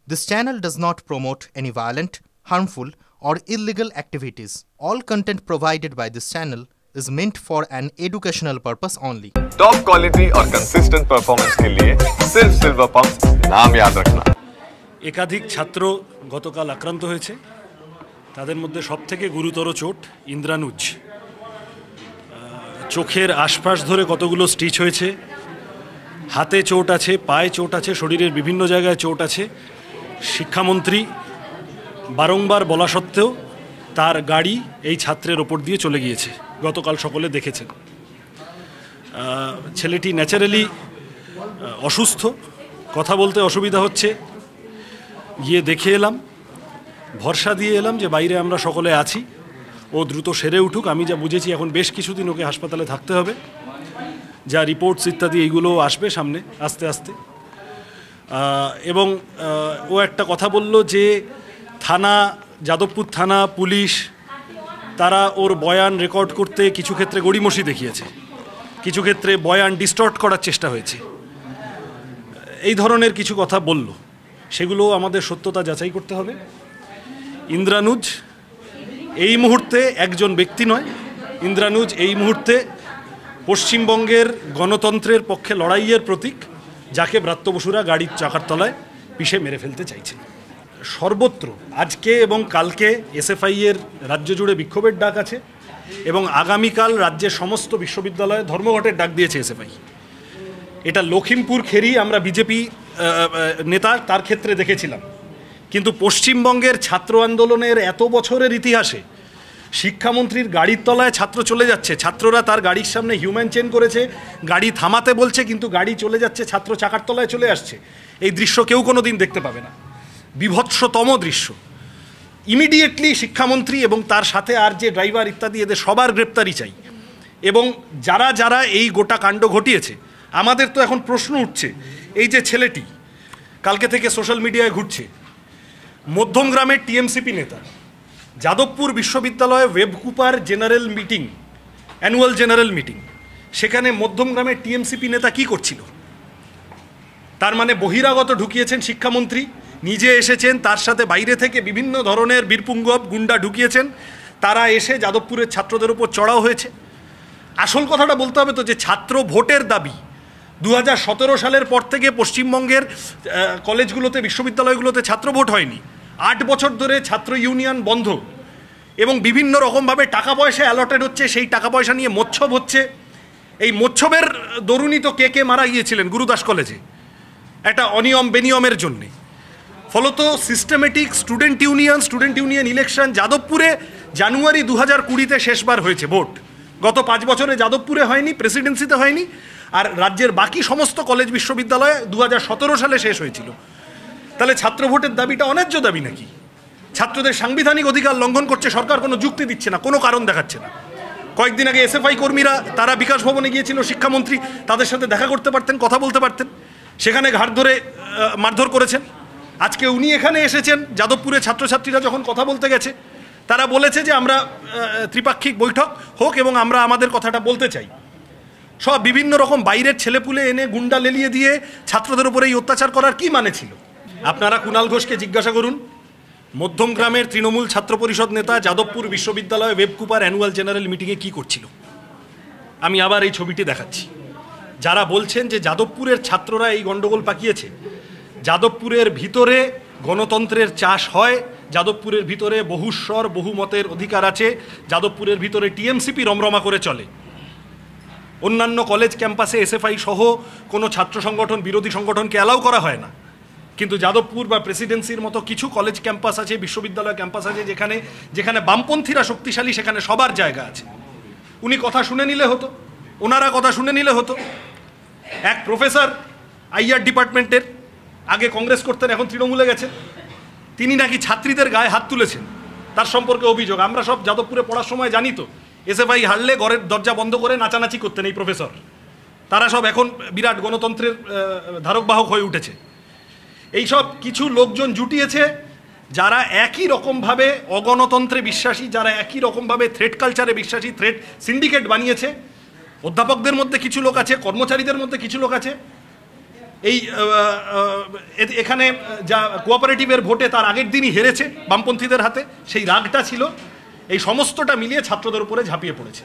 This channel does not promote any violent, harmful, or illegal activities. All content provided by this channel is meant for an educational purpose only. Top quality और consistent performance के लिए सिर्फ silver pump नाम याद रखना। একাধিক ছাত্র গতকাল আক্রান্ত হয়েছে। তাদের মধ্যে সবথেকে গুরুতর চোট ইন্দ্রানুজ। চোখের আশপাশ ধরে কতগুলো স্টিচ হয়েছে, হাতে চোট আছে, পায়ে চোট আছে, শরীরের বিভিন্ন জায়গায় চোট আছে। শিক্ষামন্ত্রী বারংবার বলা সত্ত্বেও তার গাড়ি এই ছাত্রের ওপর দিয়ে চলে গিয়েছে। গতকাল সকলে দেখেছেন। ছেলেটি ন্যাচারালি অসুস্থ, কথা বলতে অসুবিধা হচ্ছে। গিয়ে দেখে এলাম, ভরসা দিয়ে এলাম যে বাইরে আমরা সকলে আছি, ও দ্রুত সেরে উঠুক। আমি যা বুঝেছি এখন বেশ কিছুদিন ওকে হাসপাতালে থাকতে হবে, যা রিপোর্টস ইত্যাদি এইগুলো আসবে সামনে আস্তে আস্তে। এবং ও একটা কথা বলল যে থানা, যাদবপুর থানা, পুলিশ তারা ওর বয়ান রেকর্ড করতে কিছু ক্ষেত্রে গড়িমসি দেখিয়েছে, কিছু ক্ষেত্রে বয়ান ডিস্টর্ট করার চেষ্টা হয়েছে, এই ধরনের কিছু কথা বলল। সেগুলো আমাদের সত্যতা যাচাই করতে হবে। ইন্দ্রানুজ এই মুহূর্তে একজন ব্যক্তি নয়, ইন্দ্রানুজ এই মুহূর্তে পশ্চিমবঙ্গের গণতন্ত্রের পক্ষে লড়াইয়ের প্রতীক, যাকে ব্রাত্য বসুরা গাড়ির চাকার তলায় পিষে মেরে ফেলতে চাইছে। সর্বত্র আজকে এবং কালকে এসএফআই এর রাজ্য জুড়ে বিক্ষোভের ডাক আছে, এবং আগামীকাল রাজ্যের সমস্ত বিশ্ববিদ্যালয়ে ধর্মঘটের ডাক দিয়েছে এসএফআই। এটা লখিমপুর খেরি আমরা বিজেপি নেতা তার ক্ষেত্রে দেখেছিলাম, কিন্তু পশ্চিমবঙ্গের ছাত্র আন্দোলনের এত বছরের ইতিহাসে শিক্ষামন্ত্রীর গাড়ির তলায় ছাত্র চলে যাচ্ছে, ছাত্ররা তার গাড়ির সামনে হিউম্যান চেন করেছে, গাড়ি থামাতে বলছে কিন্তু গাড়ি চলে যাচ্ছে, ছাত্র চাকার তলায় চলে আসছে। এই দৃশ্য কেউ কোনো দিন দেখতে পাবে না, বিভৎসতম দৃশ্য। ইমিডিয়েটলি শিক্ষামন্ত্রী এবং তার সাথে আর যে ড্রাইভার ইত্যাদি এদের সবার গ্রেপ্তারি চাই। এবং যারা যারা এই গোটা কাণ্ড ঘটিয়েছে, আমাদের তো এখন প্রশ্ন উঠছে, এই যে ছেলেটি কালকে থেকে সোশ্যাল মিডিয়ায় ঘুরছে, মধ্যমগ্রামের টিএমসিপি নেতা, যাদবপুর বিশ্ববিদ্যালয়ে ওয়েবকুপার general meeting, annual general meeting, সেখানে মধ্যমগ্রামের টিএমসিপি নেতা কি করছিল? তার মানে বহিরাগত ঢুকিয়েছেন শিক্ষামন্ত্রী, নিজে এসেছেন, তার সাথে বাইরে থেকে বিভিন্ন ধরনের বীরপুঙ্গব গুন্ডা ঢুকিয়েছেন, তারা এসে যাদবপুরের ছাত্রদের উপর চড়াও হয়েছে। আসল কথাটা বলতে হবে তো, যে ছাত্র ভোটের দাবি 2017 সালের পর থেকে পশ্চিমবঙ্গের কলেজগুলোতে, বিশ্ববিদ্যালয়গুলোতে ছাত্র ভোট হয়নি। 8 বছর ধরে ছাত্র ইউনিয়ন বন্ধ, এবং বিভিন্ন রকমভাবে টাকা পয়সা অ্যালটেড হচ্ছে, সেই টাকা পয়সা নিয়ে মোচ্ছব হচ্ছে। এই মোচ্ছবের দরুনই তো কে মারা গিয়েছিলেন গুরুদাস কলেজে, একটা অনিয়ম বেনিয়মের জন্যে। ফলত সিস্টেমেটিক স্টুডেন্ট ইউনিয়ন ইলেকশন যাদবপুরে জানুয়ারি 2020-তে শেষবার হয়েছে ভোট। গত 5 বছরে যাদবপুরে হয়নি, প্রেসিডেন্সিতে হয়নি, আর রাজ্যের বাকি সমস্ত কলেজ বিশ্ববিদ্যালয়ে 2017 সালে শেষ হয়েছিল। তাহলে ছাত্র ভোটের দাবিটা অন্যায্য দাবি নাকি? ছাত্রদের সাংবিধানিক অধিকার লঙ্ঘন করছে সরকার, কোনো যুক্তি দিচ্ছে না, কোনো কারণ দেখাচ্ছে না। কয়েকদিন আগে এসএফআই কর্মীরা তারা বিকাশ ভবনে গিয়েছিল, শিক্ষামন্ত্রী তাদের সাথে দেখা করতে পারতেন, কথা বলতে পারতেন, সেখানে ঘাট ধরে মারধর করেছেন। আজকে উনি এখানে এসেছেন, যাদবপুরে ছাত্রছাত্রীরা যখন কথা বলতে গেছে, তারা বলেছে যে আমরা ত্রিপাক্ষিক বৈঠক হোক এবং আমরা আমাদের কথাটা বলতে চাই। সব বিভিন্ন রকম বাইরের ছেলেপুলে এনে গুন্ডা লেলিয়ে দিয়ে ছাত্রদের উপরে এই অত্যাচার করার কি মানে ছিল? আপনারা কুণাল ঘোষকে জিজ্ঞাসা করুন, মধ্যমগ্রামের তৃণমূল ছাত্র পরিষদ নেতা যাদবপুর বিশ্ববিদ্যালয়ে ওয়েবকুপার অ্যানুয়াল জেনারেল মিটিংয়ে কি করছিল। আমি আবার এই ছবিটি দেখাচ্ছি। যারা বলছেন যে যাদবপুরের ছাত্ররা এই গণ্ডগোল পাকিয়েছে, যাদবপুরের ভিতরে গণতন্ত্রের চাষ হয়, যাদবপুরের ভিতরে বহুস্বর বহুমতের অধিকার আছে, যাদবপুরের ভিতরে টিএমসিপি রমরমা করে চলে। অন্যান্য কলেজ ক্যাম্পাসে এসএফআই সহ কোনো ছাত্র সংগঠন, বিরোধী সংগঠনকে অ্যালাউ করা হয় না, কিন্তু যাদবপুর বা প্রেসিডেন্সির মতো কিছু কলেজ ক্যাম্পাস আছে, বিশ্ববিদ্যালয় ক্যাম্পাস আছে, যেখানে বামপন্থীরা শক্তিশালী, সেখানে সবার জায়গা আছে। উনি কথা শুনে নিলে হতো, ওনারা কথা শুনে নিলে হতো। এক প্রফেসর আইআর ডিপার্টমেন্টের, আগে কংগ্রেস করতেন, এখন তৃণমূলে গেছেন, তিনি নাকি ছাত্রীদের গায়ে হাত তুলেছেন, তার সম্পর্কে অভিযোগ। আমরা সব যাদবপুরে পড়ার সময় জানি তো, এসএফআই হারলে ঘরের দরজা বন্ধ করে নাচানাচি করতেন এই প্রফেসর। তারা সব এখন বিরাট গণতন্ত্রের ধারক বাহক হয়ে উঠেছে। এইসব কিছু লোকজন জুটিয়েছে যারা একই রকমভাবে অগণতন্ত্রে বিশ্বাসী, যারা একই রকমভাবে থ্রেট কালচারে বিশ্বাসী, থ্রেট সিন্ডিকেট বানিয়েছে। অধ্যাপকদের মধ্যে কিছু লোক আছে, কর্মচারীদের মধ্যে কিছু লোক আছে, এই এখানে যা কোঅপারেটিভের ভোটে তার আগের দিনই হেরেছে বামপন্থীদের হাতে, সেই রাগটা ছিল, এই সমস্তটা মিলিয়ে ছাত্রদের উপরে ঝাঁপিয়ে পড়েছে।